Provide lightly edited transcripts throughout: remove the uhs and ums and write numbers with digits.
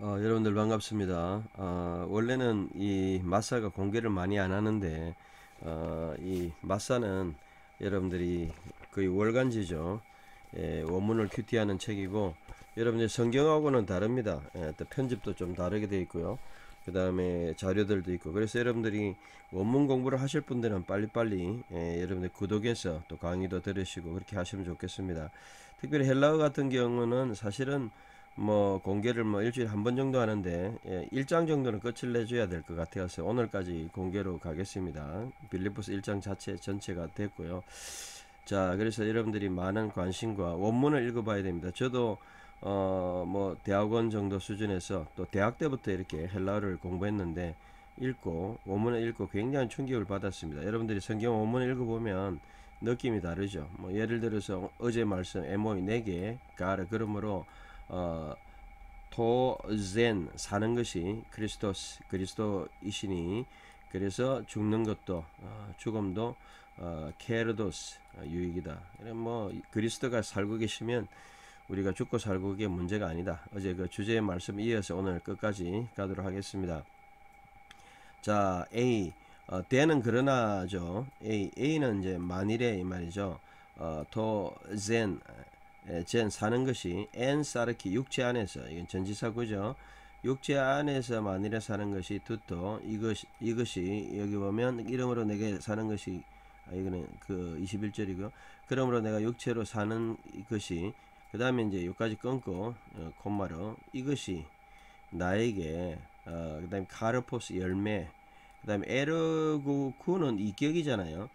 여러분들 반갑습니다. 원래는 이 마사가 공개를 많이 안 하는데, 이 마사는 여러분들이 거의 월간지죠. 원문을 큐티하는 책이고, 여러분들 성경하고는 다릅니다. 또 편집도 좀 다르게 되어 있고요. 그 다음에 자료들도 있고, 그래서 여러분들이 원문 공부를 하실 분들은 빨리빨리 여러분들 구독해서 또 강의도 들으시고 그렇게 하시면 좋겠습니다. 특별히 헬라어 같은 경우는 사실은 뭐 공개를 뭐 일주일에 한 번 정도 하는데 1장 정도는 끝을 내줘야 될 것 같아서 오늘까지 공개로 가겠습니다. 빌립보서 1장 자체 전체가 됐고요. 자, 그래서 여러분들이 많은 관심과 원문을 읽어봐야 됩니다. 저도 뭐 대학원 정도 수준에서 또 대학 때부터 이렇게 헬라어를 공부했는데 읽고 원문을 읽고 굉장히 충격을 받았습니다. 여러분들이 성경 원문을 읽어보면 느낌이 다르죠. 뭐 예를 들어서 어제 말씀 에모이 4개 가르 그러므로 어, 토젠 사는 것이 그리스도이시니 그래서 죽는 것도 죽음도 케르도스 유익이다. 뭐 그리스도가 살고 계시면 우리가 죽고 살고 그게 문제가 아니다. 어제 그 주제의 말씀 이어서 오늘 끝까지 가도록 하겠습니다. 자, A 대는 그러나죠. A는 이제 만일에 이 말이죠. 도젠 젠 사는 것이 엔 사르키 육체 안에서 이건 전지사구죠. 육체 안에서 만일에 사는 것이 두토 이것이 여기 보면 이름으로 내게 사는 것이 이거는 그 21절이고 그러므로 내가 육체로 사는 것이 그 다음에 이제 여기까지 끊고 콤마로 이것이 나에게 그 다음에 카르포스 열매 그 다음에 에르구는 이격이잖아요.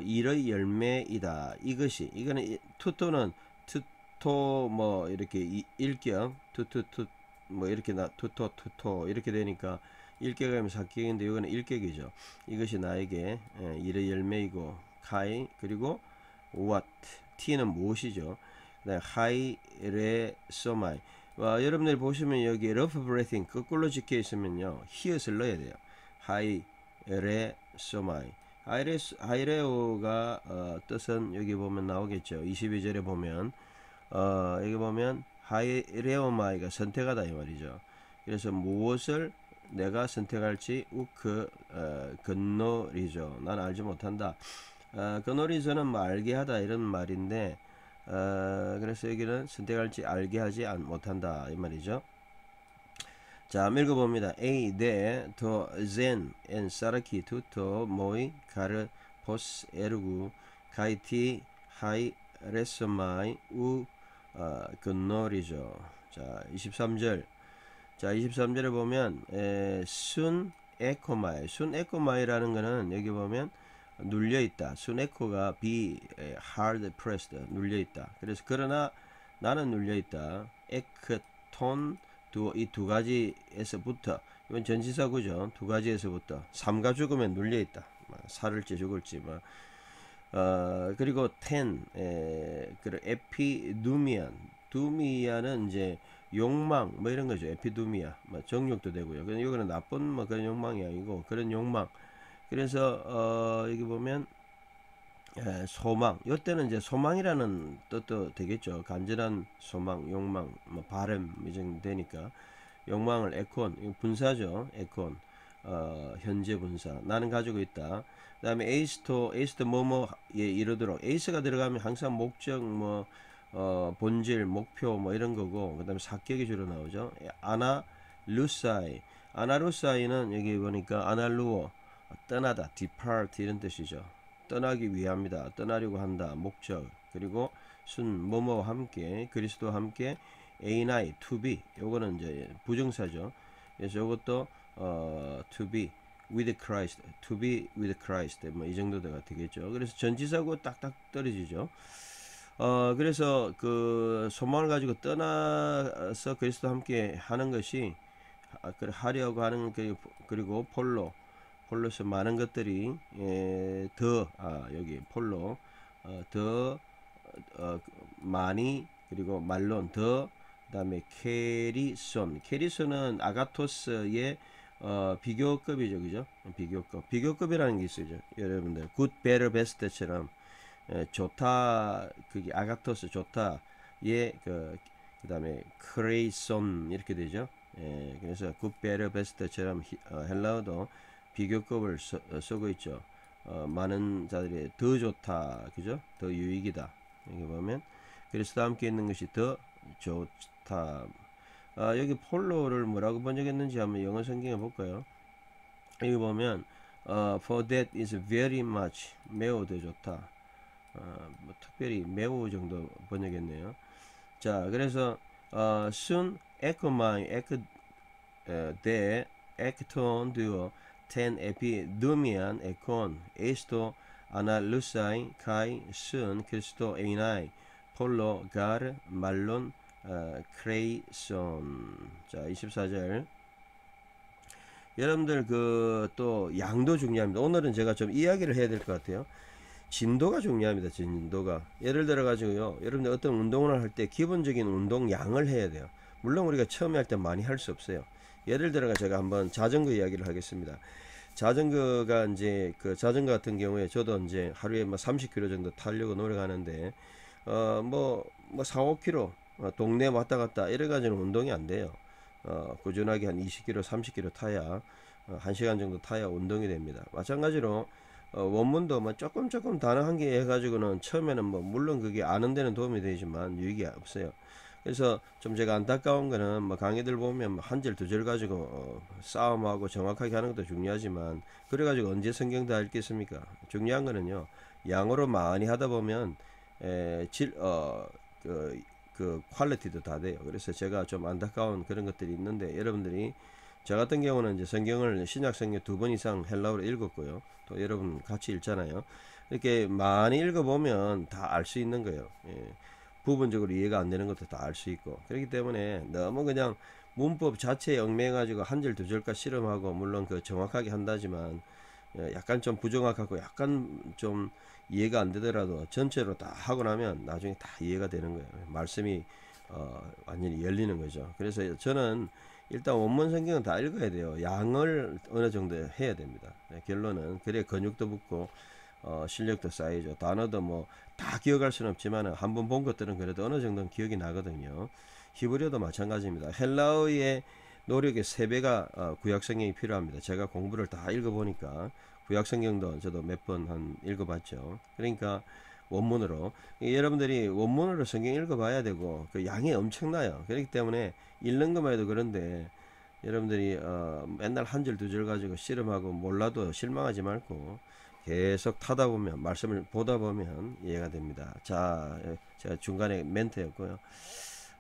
일의 열매이다. 이것이 이거는 투토는 투토 뭐 이렇게 일격 투투투 뭐 이렇게 투토 이렇게 되니까 일격하면 사격인데 이거는 일격이죠. 이것이 나에게 일의 열매이고 카이 그리고 what t는 무엇이죠? 그다음에 하이 레 소마이 여러분들 보시면 여기 rough breathing 거꾸로 적혀 있으면요 히읗을 넣어야 돼요. 하이 레 소마이 하이레오가 뜻은 여기 보면 나오겠죠. 22절에 보면 여기 보면 하이레오마이가 선택하다 이 말이죠. 그래서 무엇을 내가 선택할지 우크 건노리죠. 난 알지 못한다. 건노리저는 뭐 알게 하다 이런 말인데 그래서 여기는 선택할지 알게 하지 못한다 이 말이죠. 자, 읽어봅니다. A, 데, 더, 젠, 엔, 사르키, 투토, 모이, 가르, 포스, 에르구, 가이티, 하이, 레스마이, 우, 근놀이죠. 자, 23절. 자, 23절에 보면, 순, 에코마이. 순, 에코마이라는 거는 여기 보면 눌려있다. 순, 에코가 be hard pressed. 눌려있다. 그래서, 그러나 나는 눌려있다. 에크톤, 이 두 가지에서부터 이건 전치사구죠. 두 가지에서부터 삼가 죽으면 눌려 있다. 살을지 죽을지 그리고 그리고 에피두미안 두미아는 이제 욕망 뭐 이런 거죠. 에피두미아 정욕도 되고요. 근데 이거는 나쁜 뭐 그런 욕망이 아니고 그런 욕망. 그래서 여기 보면 소망. 이때는 이제 소망이라는 뜻도 되겠죠. 간절한 소망, 욕망, 뭐 바람 이 정도 되니까 욕망을 에콘, 분사죠. 에콘. 현재 분사. 나는 가지고 있다. 그다음에 에이스도 뭐뭐에 이르도록 에이스가 들어가면 항상 목적 본질, 목표 뭐 이런 거고 그다음에 사격이 주로 나오죠. 아나루사이는 여기 보니까 아날루어 떠나다, depart 이런 뜻이죠. 떠나기 위함이다. 떠나려고 한다. 목적. 그리고 뭐뭐와 함께 그리스도와 함께 에이나이 to be 요거는 이제 부정사죠. 그래서 이것도 to be with Christ, to be with Christ 뭐 이 정도가 되겠죠. 그래서 전지사고 딱딱 떨어지죠. 그래서 그 소망을 가지고 떠나서 그리스도와 함께 하는 것이 하려고 하는 그리고 폴로서 많은 것들이 여기 폴로 더 많이 그리고 말론 더 그다음에 캐리손은 아가토스의 비교급이죠, 그죠? 비교급이라는 게 있어요, 여러분들. 굿, 베터, 베스트처럼 좋다, 그게 아가토스 좋다의 그 그 다음에 크레이손 이렇게 되죠. 예, 그래서 good, better, best처럼 헬라어도 비교급을 쓰고 있죠. 많은 자들이 더 좋다, 그죠? 더 유익이다. 여기 보면 그리스도와 함께 있는 것이 더 좋다. 여기 폴로를 뭐라고 번역했는지 한번 영어 성경에 볼까요? 여기 보면 for that is very much, 매우 더 좋다. 뭐 특별히 매우 정도 번역했네요. 자, 그래서 soon 에코마이 데 에크톤 두어 텐 에피두미안 에콘 에스토 아날루사이 카이 순 크리스토 에이나이 폴로 가르 말론 크레이손. 자, 24절. 여러분들 그 또 양도 중요합니다. 오늘은 제가 좀 이야기를 해야 될 것 같아요. 진도가 중요합니다. 진도가. 예를 들어 가지고요. 여러분들 어떤 운동을 할 때 기본적인 운동 양을 해야 돼요. 물론 우리가 처음에 할 때 많이 할 수 없어요. 예를 들어 제가 한번 자전거 이야기를 하겠습니다. 자전거가 이제 그 자전거 같은 경우에 저도 이제 하루에 뭐 30km 정도 타려고 노력하는데 뭐 4, 5km 동네 왔다 갔다 이래 가지고는 운동이 안 돼요. 꾸준하게 한 20km, 30km 타야 1시간 정도 타야 운동이 됩니다. 마찬가지로 원문도 뭐 조금 단어 한 개 해가지고는 처음에는 뭐 물론 그게 아는 데는 도움이 되지만 유익이 없어요. 그래서 좀 제가 안타까운 거는 뭐 강의들 보면 한 절 두 절 가지고 싸움하고 정확하게 하는 것도 중요하지만 그래가지고 언제 성경 다 읽겠습니까? 중요한 거는요, 양으로 많이 하다 보면 그 퀄리티도 다 돼요. 그래서 제가 좀 안타까운 그런 것들이 있는데, 여러분들이 저 같은 경우는 이제 성경을 신약 성경 2번 이상 헬라어로 읽었고요. 또 여러분 같이 읽잖아요. 이렇게 많이 읽어보면 다 알 수 있는 거예요. 예. 부분적으로 이해가 안 되는 것도 다 알 수 있고. 그렇기 때문에 너무 그냥 문법 자체에 얽매가지고 한 절 두 절까 실험하고, 물론 그 정확하게 한다지만 약간 좀 부정확하고 약간 좀 이해가 안 되더라도 전체로 다 하고 나면 나중에 다 이해가 되는 거예요. 말씀이 완전히 열리는 거죠. 그래서 저는 일단 원문 성경은 다 읽어야 돼요. 양을 어느 정도 해야 됩니다. 결론은 그래 근육도 붙고 실력도 쌓이죠. 단어도 뭐 다 기억할 수는 없지만 한 번 본 것들은 그래도 어느 정도는 기억이 나거든요. 히브리어도 마찬가지입니다. 헬라어의 노력의 3배가 구약 성경이 필요합니다. 제가 공부를 다 읽어보니까 구약 성경도 저도 몇 번 한 읽어봤죠. 그러니까 원문으로, 여러분들이 원문으로 성경 읽어봐야 되고 그 양이 엄청나요. 그렇기 때문에 읽는 것만 해도 그런데 여러분들이 맨날 한 절 두 절 가지고 씨름하고 몰라도 실망하지 말고 계속 타다 보면, 말씀을 보다 보면 이해가 됩니다. 자, 제가 중간에 멘트였고요.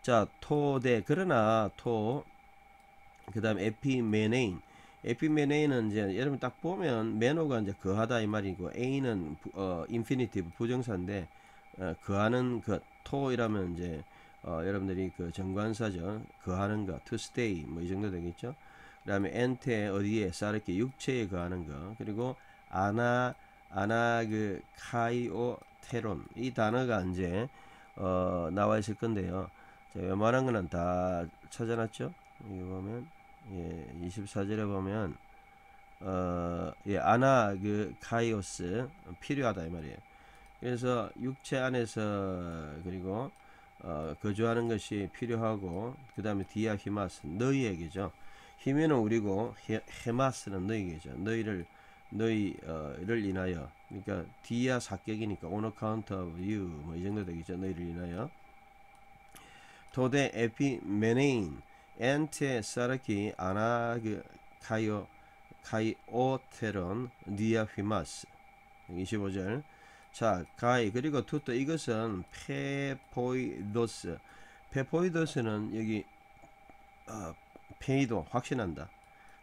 자, 토대, 그러나 그 다음 에피메네인. 에피메네인은 이제 여러분 딱 보면 메노가 이제 거하다 이 말이고, A는 인피니티브 부정사인데 거하는 것, 토이라면 이제 여러분들이 그 정관사죠. 거하는 것, to stay 뭐 이 정도 되겠죠. 그 다음에 엔테, 어디에, 사르키, 육체에 거하는 것. 그리고 그 카이오 테론, 이 단어가 이제 나와 있을 건데요. 자, 웬만한 거는 다 찾아놨죠. 여기 보면 24절에 보면 그 카이오스 필요하다 이 말이에요. 그래서 육체 안에서 그리고 거주하는 것이 필요하고, 그 다음에 디아 히마스, 너희에게죠. 히면은 우리고 헤마스는 너희에게죠. 너희를 인하여. 그러니까 디아 사격이니까 on account of you 뭐 이 정도 되겠죠. 너희를 인하여. 토데 에피메네인 엔테 사르키 아나그 카이오테론 디아 휘마스. 25절. 자, 가이, 그리고 투또, 이것은 페포이도스. 페포이도스는 여기 페이도, 확신한다.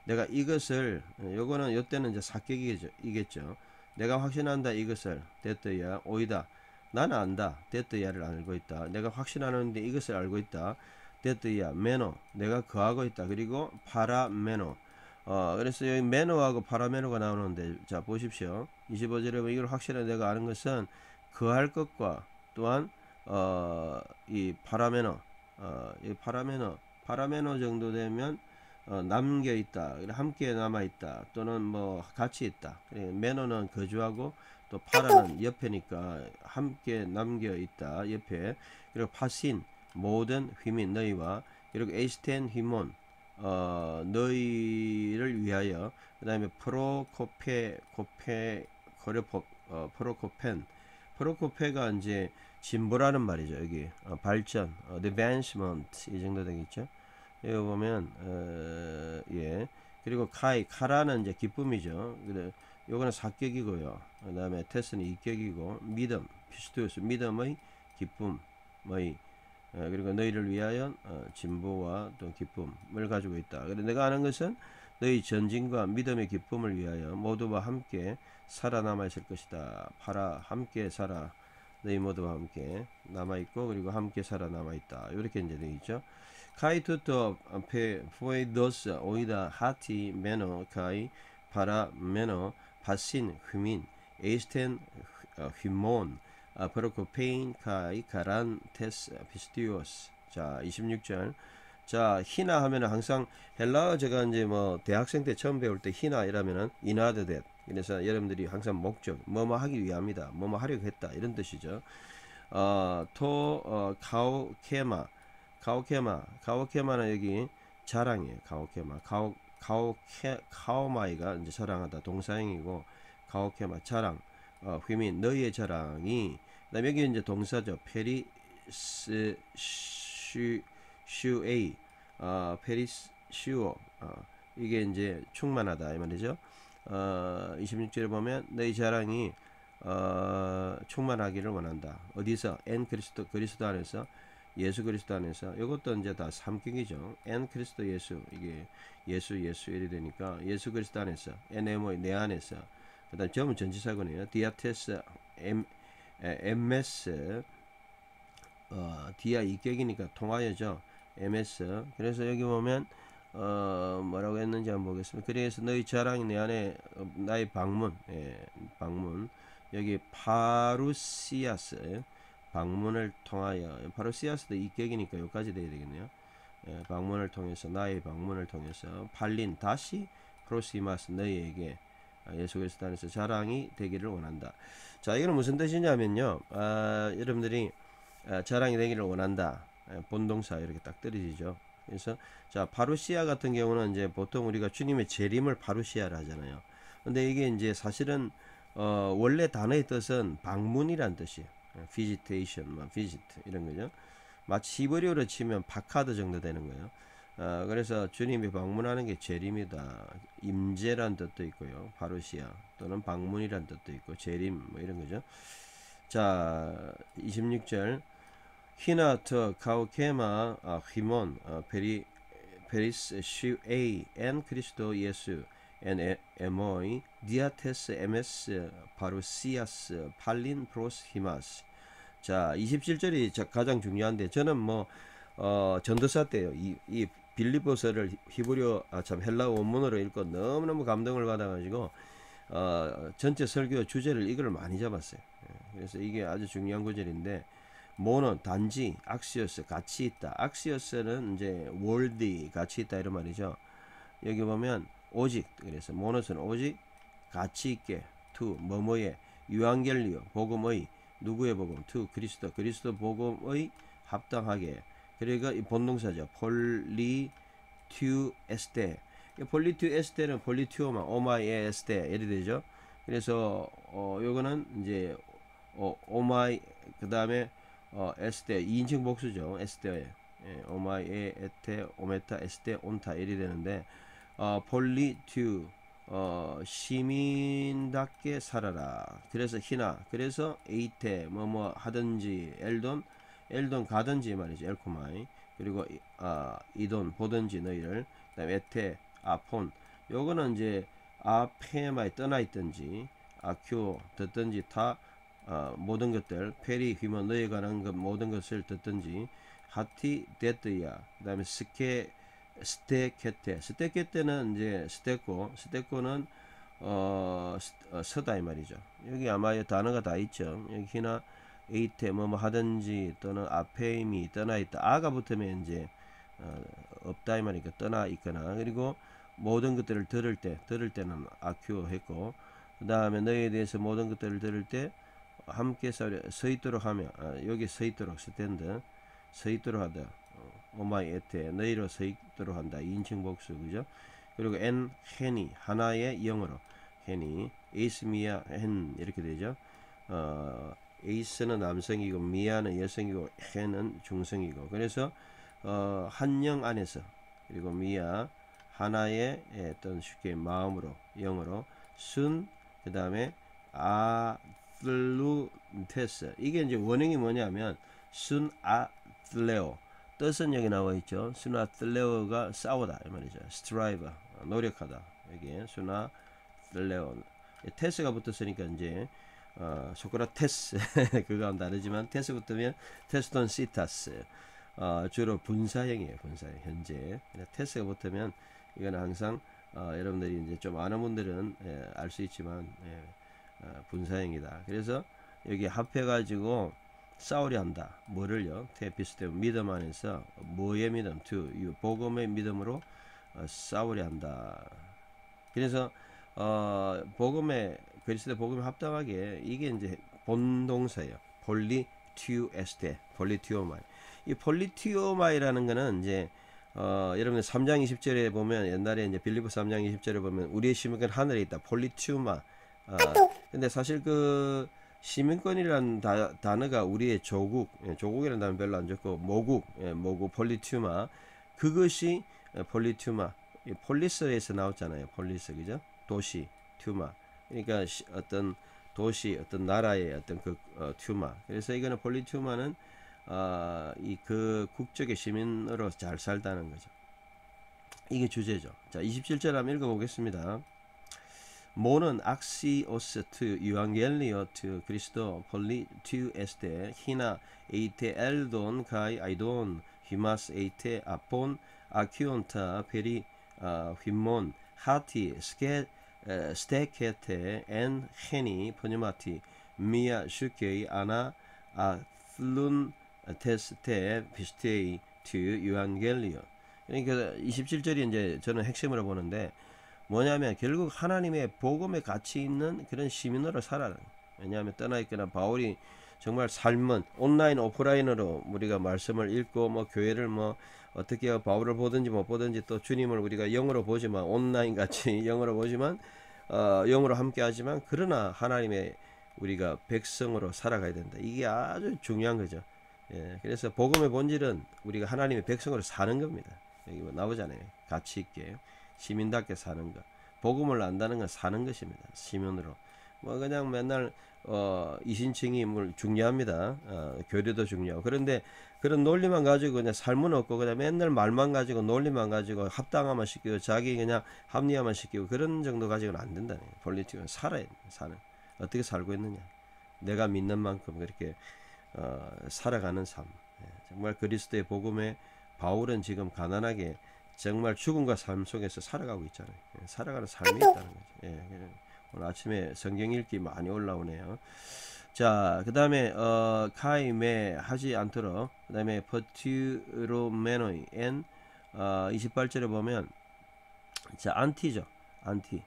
내가 이것을, 요거는 요때는 이제 사격이겠죠. 내가 확신한다 이것을, 데트야 오이다. 나는 안다. 데트야를 알고 있다. 내가 확신하는데 이것을 알고 있다. 데트야 메노, 내가 거하고 있다. 그리고 파라메노. 그래서 여기 메노하고 파라메노가 나오는데, 자 보십시오. 25절에 보면 이걸 확실하게 내가 아는 것은 거할 것과 또한 이 파라메노, 이 파라메노 정도 되면 남겨 있다, 함께 남아 있다, 또는 뭐 같이 있다. 메노는 거주하고 또 파라는 옆에니까 함께 남겨 있다, 옆에. 그리고 파신, 모든 휘민 너희와 그리고 에스텐 휘몬 너희를 위하여 그 다음에 프로코페가 이제 진보라는 말이죠. 여기 발전, advancement 이 정도 되겠죠. 여기 보면 예. 그리고 카라는 이제 기쁨이죠. 그래 요거는 사격이고요. 그다음에 테스는 이격이고 믿음, 피스토스 믿음의 기쁨의 그리고 너희를 위하여 진보와 또 기쁨을 가지고 있다. 그래 내가 아는 것은 너희 전진과 믿음의 기쁨을 위하여 모두와 함께 살아남아 있을 것이다. 함께 살아. 너희 모두와 함께 남아 있고 그리고 함께 살아남아 있다. 이렇게 이제 되어 있죠. Kai tutto fue dos oida hati meno kai para meno pasin humin esten humon 프로코페인 카이 가란테스 피스티오스. 자 26절. 자 히나 하면은 항상 헬라어 제가 이제 뭐 대학생 때 처음 배울 때 히나 이라면은 이나드댓. 그래서 여러분들이 항상 목적 뭐뭐 하기 위함이다, 뭐뭐 하려고 했다 이런 뜻이죠. 가오케마는 여기 자랑이에요. 카오마이가 이제 자랑하다 동사형이고 가오케마 자랑. 휘민 너희의 자랑이. 그다음에 여기 이제 동사죠. 페리스 슈에이 페리스 슈어 이게 이제 충만하다 이 말이죠. 26절에 보면 너희 자랑이 충만하기를 원한다. 어디서? 그리스도 안에서, 예수 그리스도 안에서. 이것도 이제 다 삼격이죠. 그리스도 예수, 이게 예수 이래 되니까 예수 그리스도 안에서, 에네모이 내 안에서. 그다음 점은 전치사구네요. 디아테스 ms 디아 이격이니까 통하여죠. ms. 그래서 여기 보면 뭐라고 했는지 한번 보겠습니다. 그래서 너희 자랑이 내 안에 나의 방문, 방문. 여기 파루시아스 방문을 통하여. 파루시아스도 이격이니까 여기까지 돼야 되겠네요. 방문을 통해서, 나의 방문을 통해서 팔린 다시 프로시마스 너희에게 예수 그리스도 안에서 자랑이 되기를 원한다. 자 이거는 무슨 뜻이냐면요. 여러분들이 자랑이 되기를 원한다. 본동사 이렇게 딱 떨어지죠. 그래서 자 파루시아 같은 경우는 이제 보통 우리가 주님의 재림을 파루시아라 하잖아요. 근데 이게 이제 사실은 원래 단어의 뜻은 방문이란 뜻이에요. visitation, visit 이런 거죠. 마치 히브리어로 치면 바카드 정도 되는 거예요. 그래서 주님이 방문하는 게 재림이다. 임재란 뜻도 있고요. 파루시아 또는 방문이란 뜻도 있고 재림 뭐 이런 거죠. 자 26절 히나트 카우케마 히몬 페리스 슈에이 엔 그리스도 예수 엔 에모이 디아테스 에메스 파루시아스 팔린 프로스 히마스. 자 27절이 가장 중요한데 저는 뭐 전도사 때요 이 빌립보서를 히브리어 참 헬라어 원문으로 읽고 너무너무 감동을 받아가지고 전체 설교 주제를 이걸 많이 잡았어요. 그래서 이게 아주 중요한 구절인데 모노 단지, 악시오스 같이 있다. 악시오스는 이제 worthy 같이 있다 이런 말이죠. 여기 보면 오직, 그래서 모노스는 오직 같이 있게 to 뭐뭐에 유앙겔리오 복음의 누구의 복음 to 그리스도 복음의 합당하게. 그러니까 이 본동사죠. 폴리투에스테. 폴리투에스테는 폴리투오마 오마이에 에스테 이래 되죠. 그래서 요거는 이제 오마이 그다음에 에스테 2인칭 복수죠. 에스테 오마이에 에테 오메타 에스테 온타 이래 되는데 폴리투 시민답게 살아라. 그래서 히나 그래서 에이테 뭐뭐 하든지 엘돈 가든지 말이죠. 엘코마이. 그리고 이돈 보든지 너희를. 그다음에 에테 아폰 요거는 이제 아페마에 떠나 있든지 아큐 듣든지 다 모든 것들 페리 휘먼 너희에 관한 것 모든 것을 듣든지 하티 데트야. 그다음에 스테케테는 이제 스테코는 서다 이 말이죠. 여기 아마 이 단어가 다 있죠. 여기 히나 에이테 뭐뭐 하든지 또는 아페임이 떠나 있다. 아가 붙으면 이제 없다 이 말이니까 떠나 있거나. 그리고 모든 것들을 들을 때는 아큐 했고 그 다음에 너희에 대해서 모든 것들을 들을 때 함께 서 있도록 하며 여기 서 있도록 스탠드 서 있도록 하다. 오마이 에테 너희로 서 있도록 한다. 2인칭 복수 그죠? 그리고 엔 헨이 하나의 영어로 헨이 에이스미야 헨 이렇게 되죠. 에이스는 남성이고 미아는 여성이고 헨은 중성이고 그래서 한 영 안에서 그리고 미아 하나의 어떤 쉽게 마음으로 영어로 순 그다음에 아틀루테스 이게 이제 원형이 뭐냐면 순 아틀레오 뜻은 여기 나와 있죠. 순 아틀레오가 싸우다 이 말이죠. 스트라이브 노력하다 여기 순 아틀레오 테스가 붙었으니까 이제 소크라테스 그거는 다르지만 테스 붙으면 테스톤 시타스 주로 분사형이에요. 분사형 현재 테스가 붙으면 이거는 항상 여러분들이 이제 좀 아는 분들은 알 수 있지만 분사형이다. 그래서 여기 합해가지고 싸우려 한다. 뭐를요? 비슷해요. 믿음 안에서 뭐의 믿음? 복음의 믿음으로 싸우려 한다. 그래서 복음에 그리스도 복음에 합당하게 이게 이제 본동사예요. 폴리튜에스테, 폴리튜오마이. 이 폴리튜오마이라는 거는 이제 여러분들 3장 20절에 보면 옛날에 이제 빌립보 3장 20절에 보면 우리의 시민권 하늘에 있다. 폴리튜마. 근데 사실 그 시민권이라는 단어가 우리의 조국이라는 단어 별로 안 좋고 모국 폴리튜마 그것이 폴리튜마 폴리스에서 나왔잖아요. 폴리스 그죠? 도시 튜마 그러니까 어떤 도시 어떤 나라의 어떤 그 튜마 그래서 이거는 폴리튜마는 이 그 국적의 시민으로 잘 살다는 거죠. 이게 주제죠. 자 27절 한번 읽어보겠습니다. 모는 악시오스 투 유앙겔리오 투 그리스도 폴리 투 에스테 히나 에이테 엘돈 카이 아이돈 히마스 에이테 아폰 아키온타 페리 휘몬 하티 스테케테 엔 헤니 포니마티 미아 슈케이 아나 아슬룬 테스테 비스테이 투 유앙겔리오 그러니까 27절이 이제 저는 핵심으로 보는데 뭐냐면 결국 하나님의 복음에 가치 있는 그런 시민으로 살아라. 왜냐하면 떠나있거나 바울이 정말 삶은 온라인 오프라인으로 우리가 말씀을 읽고 뭐 교회를 뭐 어떻게 바울을 보든지 못 보든지 또 주님을 우리가 영으로 보지만 온라인 같이 영으로 보지만 영으로 함께 하지만 그러나 하나님의 우리가 백성으로 살아가야 된다. 이게 아주 중요한 거죠. 예, 그래서 복음의 본질은 우리가 하나님의 백성으로 사는 겁니다. 여기 뭐 나오잖아요. 가치 있게. 시민답게 사는 것. 복음을 안다는 건 사는 것입니다. 시민으로. 뭐 그냥 맨날 이신칭이 중요합니다. 교리도 중요하고. 그런데 그런 논리만 가지고 그냥 삶은 없고 그냥 맨날 말만 가지고 논리만 가지고 합당화만 시키고 자기 그냥 합리화만 시키고 그런 정도 가지고는 안 된다는 거예요. 폴리틱은 살아야 돼. 사는. 어떻게 살고 있느냐. 내가 믿는 만큼 그렇게 살아가는 삶. 정말 그리스도의 복음에 바울은 지금 가난하게 정말 죽음과 삶 속에서 살아가고 있잖아요. 살아가는 삶이 있다는 거죠. 예, 오늘 아침에 성경 읽기 많이 올라오네요. 자, 그 다음에 카이메 하지 않도록 그 다음에 퍼튜로메노이 엔 28절에 보면 자 안티죠. 안티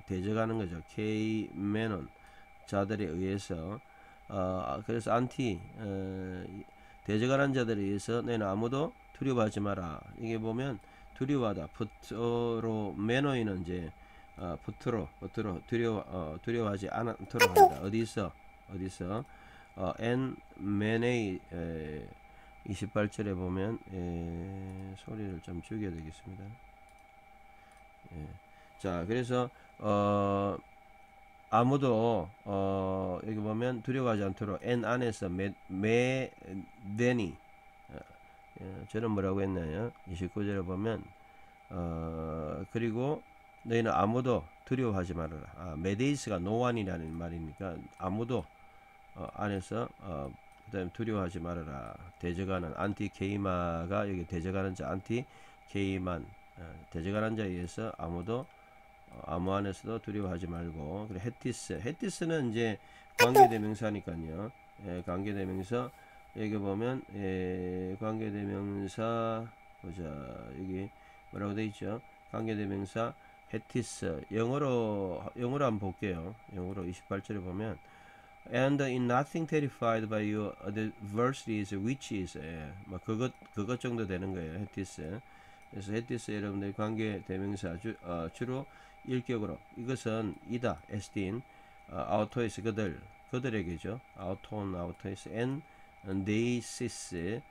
대적하는 거죠. 케이메논 자들에 의해서 그래서 안티 대적하는 자들에 의해서 너희는 아무도 두려워하지 마라. 이게 보면 두려워하다. 푸트로 매너이는 이제 두려워하지 않도록 한다. 어디서 엔 메네이 28절에 보면 소리를 좀 줄여야 되겠습니다. 자 그래서 아무도 여기 보면 두려워하지 않도록 엔 안에서 메데니 저는 뭐라고 했나요? 29절에 보면 그리고 너희는 아무도 두려워하지 말아라. 메데이스가 노원이라는 말이니까 아무도 안에서 그다음에 두려워하지 말아라. 대적하는 안티케이마가 여기 대적하는 자 안티케이만 대적하는 자에 의해서 아무도 아무 안에서도 두려워하지 말고 그리고 헤티스는 이제 관계대명사니까요. 관계대명사 여기 보면 관계대명사 보자 여기 뭐라고 돼 있죠? 관계대명사 헤티스 영어로 한번 볼게요. 영어로 28절에 보면 And in nothing terrified by your adversities, which is, 뭐 그것 정도 되는 거예요. 헤티스. 그래서 헤티스 여러분들 관계 대명사 주로 일격으로 이것은 이다, 에스틴, 아우토이스 그들에게죠. 아우톤, 아우토이스, 엔데이시스,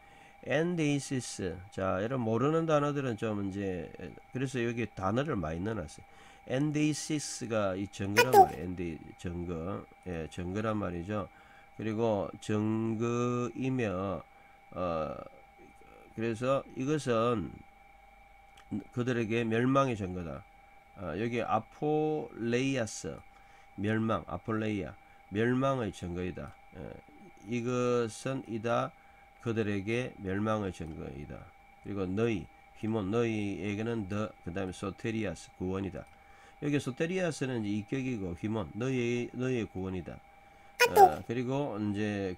엔데이시스. 자, 여러분 모르는 단어들은 좀 이제 그래서 여기 단어를 많이 넣어놨어요. 엔데이시스가 이 정거란 말이에요. 엔데이 정거, 예, 정거란 말이죠. 그리고 정거이며 그래서 이것은 그들에게 멸망의 전거다. 여기 아폴레이아스 멸망, 아폴레이아 멸망의 전거이다. 이것은 이다 그들에게 멸망의 전거이다. 그리고 너희 휘몬 너희에게는 그 다음에 소테리아스 구원이다. 여기 소테리아스는 이제 이격이고 휘몬 너희의 구원이다. 그리고 이제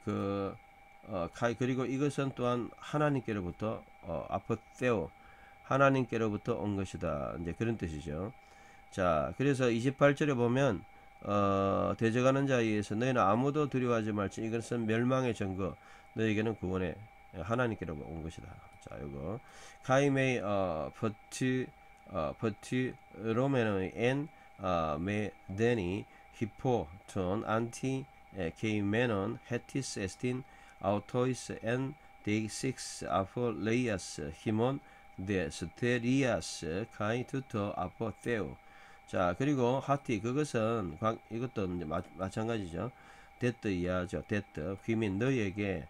그리고 이것은 또한 하나님께로부터 아포테오 하나님께로부터 온 것이다. 이제 그런 뜻이죠. 자, 그래서 28절에 보면 대적하는 자에 의해서 너희는 아무도 두려워하지 말지 이것은 멸망의 증거 너희에게는 구원의 하나님께로 온 것이다. 자, 이거 카이메이 버티 로메노의 엔 메데니 히포톤 안티 케이메논 헤티스 에스틴 아우토이스 엔 데이식스 아폴레이아스 히몬 데 스테리아스 카이 투토 아포테오. 자, 그리고 하티 그것은 이것도 이제 마찬가지죠. 데트 이하죠. 데트 휘민 너희에게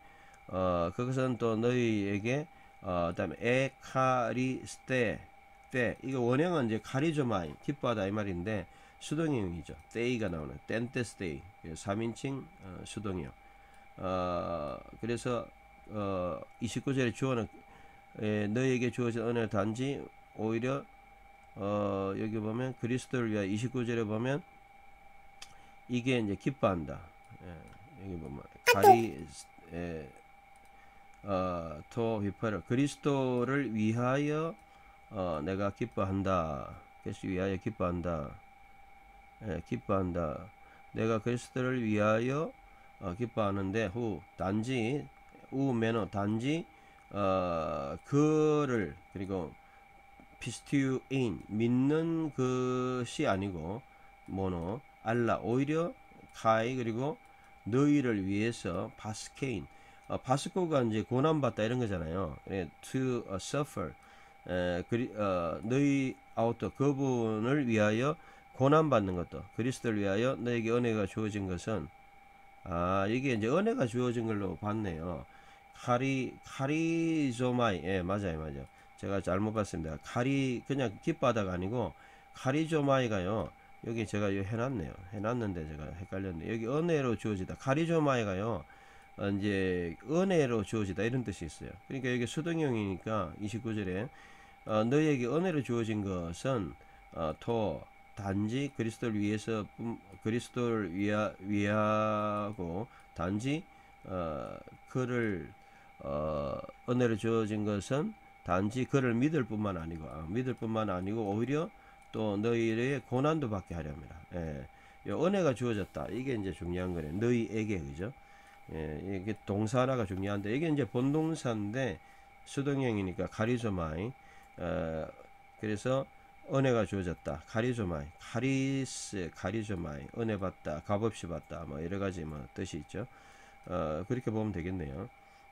그것은 또 너희에게 그다음에 에카리스테 때 이거 원형은 이제 카리조마이 기뻐하다 이 말인데 수동형이죠. 때이가 나오는 땐테스테이 3인칭 수동형. 그래서 29절에 주어는 너희에게 주어진 은혜를 단지 오히려 여기 보면 그리스도를 위하여 29절에 보면 이게 이제 기뻐한다. 여기 보면 토 휘파를 그리스도를 위하여 내가 기뻐한다. 그리스도 위하여 기뻐한다. 기뻐한다. 내가 그리스도를 위하여 기뻐하는데 단지 우메노 단지 그를 그리고 피스티우인 믿는 것이 아니고 모노 알라 오히려 카이 그리고 너희를 위해서 바스케인 바스코가 이제 고난받다 이런 거잖아요. to suffer 너희 아우터 그분을 위하여 고난받는 것도 그리스도를 위하여 너에게 은혜가 주어진 것은 이게 이제 은혜가 주어진 걸로 봤네요. 카리조마이 맞아요. 제가 잘못 봤습니다. 그냥 기뻐하다가 아니고 카리조마이가요. 여기 제가 해놨는데 제가 헷갈렸네. 여기 은혜로 주어지다. 카리조마이가요. 이제 은혜로 주어지다 이런 뜻이 있어요. 그러니까 여기 수동형이니까 29절에 너희에게 은혜로 주어진 것은 단지 그리스도를 위해서 그리스도를 위하고 단지 그를 은혜로 주어진 것은 단지 그를 믿을 뿐만 아니고 오히려 또 너희의 고난도 받게 하려 합니다. 은혜가 주어졌다. 이게 이제 중요한 거네. 너희에게 그죠? 이게 동사 하나가 중요한데 이게 이제 본동사인데 수동형이니까 카리조마이. 그래서 은혜가 주어졌다. 카리조마이 은혜 받다, 값없이 받다, 뭐 여러 가지 뭐 뜻이 있죠. 그렇게 보면 되겠네요.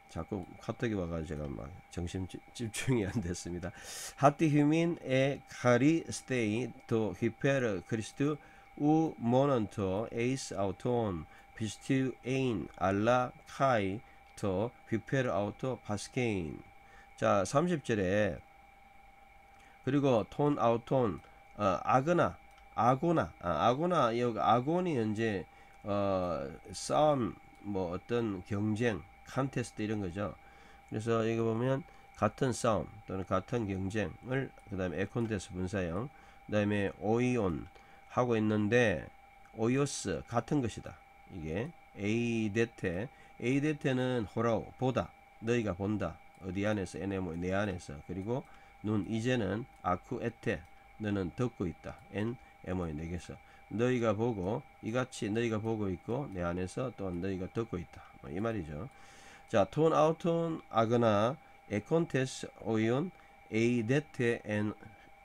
자꾸 카톡이 와가지고 제가 막 정신 집중이 안 됐습니다. 하티 휴민 에 카리스테이 도 히페르 크리스투 우 모넌토 에이스 아우톤 비스티우 에인 알라 카이 도 히페르 아우토 파스케인. 자, 30절에 그리고 톤 아우톤 아고나 여기 아곤이 이제 싸움 뭐 어떤 경쟁 컨테스트 이런 거죠. 그래서 여기 보면 같은 싸움 또는 같은 경쟁을 그 다음에 에콘테스 분사형 그 다음에 오이온 하고 있는데 오이오스 같은 것이다. 이게 에이데테는 호라오 보다 너희가 본다 어디 안에서 에네모 내 안에서 그리고 눈 이제는 아쿠 에테 너는 듣고 있다 엔 에모의 내게서 너희가 보고 이같이 너희가 보고 있고 내 안에서 또한 너희가 듣고 있다. 뭐 이 말이죠. 자, 톤 아우톤 아거나 에콘테스 오이온 에이데테 엔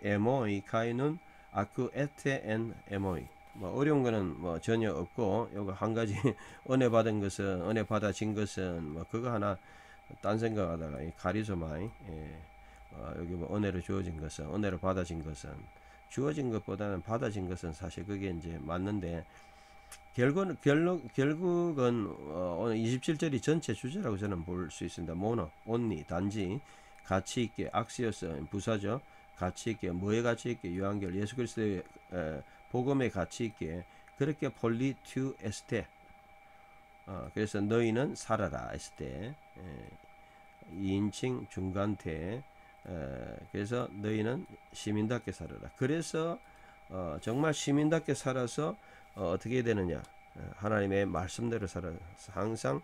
에모이 카이는 아쿠 에테 엔 에모이. 뭐 어려운 거는 뭐 전혀 없고 요거 한 가지 은혜 받은 것은 은혜 받아진 것은 뭐 그거 하나 딴 생각하다가 이 가리소마이 여기 뭐 은혜로 주어진 것은 은혜로 받아진 것은 주어진 것보다는 받아진 것은 사실 그게 이제 맞는데 결국은 오늘 27절이 전체 주제라고 저는 볼 수 있습니다. 모노, 온리, 단지, 가치 있게, 악시어스, 부사죠. 가치 있게, 뭐의 가치 있게, 유한결, 예수 그리스도의 복음의 가치 있게, 그렇게 폴리 투 에스테. 그래서 너희는 살아라 에스테. 2인칭 중간태. 그래서 너희는 시민답게 살아라. 그래서 정말 시민답게 살아서 어떻게 되느냐? 하나님의 말씀대로 살아서 항상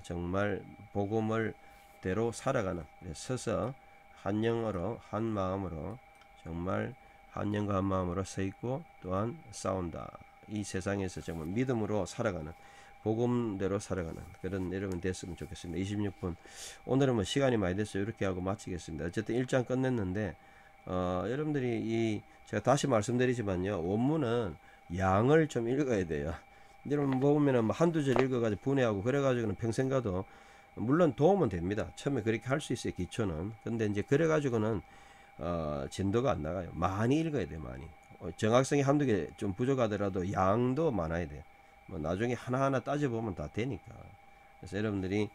정말 복음을 대로 살아가는 서서 한 영어로 한 마음으로 정말 한 영과 한 마음으로 서 있고 또한 싸운다. 이 세상에서 정말 믿음으로 살아가는 복음대로 살아가는 그런 여러분 됐으면 좋겠습니다. 26분 오늘은 뭐 시간이 많이 됐어요. 이렇게 하고 마치겠습니다. 어쨌든 1장 끝냈는데 여러분들이 제가 다시 말씀드리지만요. 원문은 양을 좀 읽어야 돼요. 여러분 보면은 뭐 한두 절 읽어가지고 분해하고 그래가지고는 평생 가도 물론 도움은 됩니다. 처음에 그렇게 할 수 있어요. 기초는. 근데 이제 그래가지고는 진도가 안 나가요. 많이 읽어야 돼요. 많이. 정확성이 한두 개 좀 부족하더라도 양도 많아야 돼요. 뭐 나중에 하나하나 따져보면 다 되니까. 그래서 여러분들이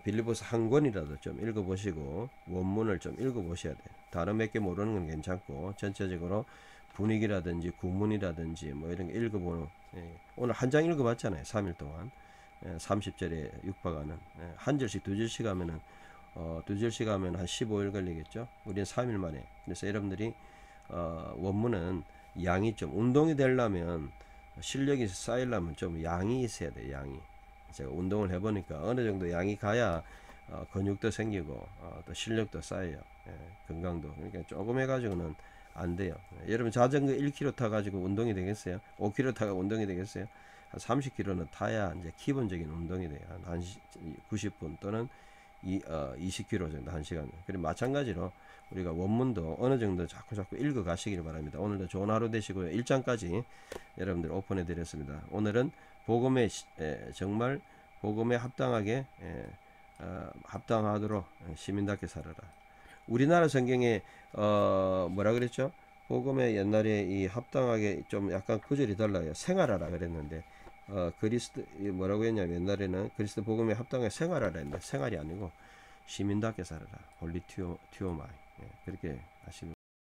빌립보서 한 권이라도 좀 읽어보시고 원문을 좀 읽어보셔야 돼요. 다른 몇 개 모르는 건 괜찮고 전체적으로 분위기라든지 구문이라든지 뭐 이런 거 읽어보는 오늘 한 장 읽어봤잖아요. 3일 동안 30절에 육박하는 한 절씩 두 절씩 하면은 두 절씩 하면 한 15일 걸리겠죠. 우리는 3일 만에. 그래서 여러분들이 원문은 양이 좀 운동이 되려면 실력이 쌓이려면 좀 양이 있어야 돼요. 양이. 제가 운동을 해보니까 어느 정도 양이 가야 근육도 생기고 또 실력도 쌓여요. 건강도. 그러니까 조금 해가지고는 안 돼요. 여러분 자전거 1km 타가지고 운동이 되겠어요? 5km 타가 운동이 되겠어요? 한 30km는 타야 이제 기본적인 운동이 돼요. 한 90분 또는 20km 정도 1시간. 그리고 마찬가지로 우리가 원문도 어느 정도 자꾸 읽어 가시길 바랍니다. 오늘도 좋은 하루 되시고요. 1장까지 여러분들 오픈해 드렸습니다. 오늘은 복음에 정말 복음에 합당하게 합당하도록 시민답게 살아라. 우리나라 성경에 뭐라 그랬죠? 복음에 옛날에 이 합당하게 좀 약간 구절이 달라요. 생활하라 그랬는데 그리스도 뭐라고 했냐면 옛날에는 그리스도 복음에 합당하게 생활하라 했는데 생활이 아니고 시민답게 살아라. 홀리 튜오마이. 그렇게 하시면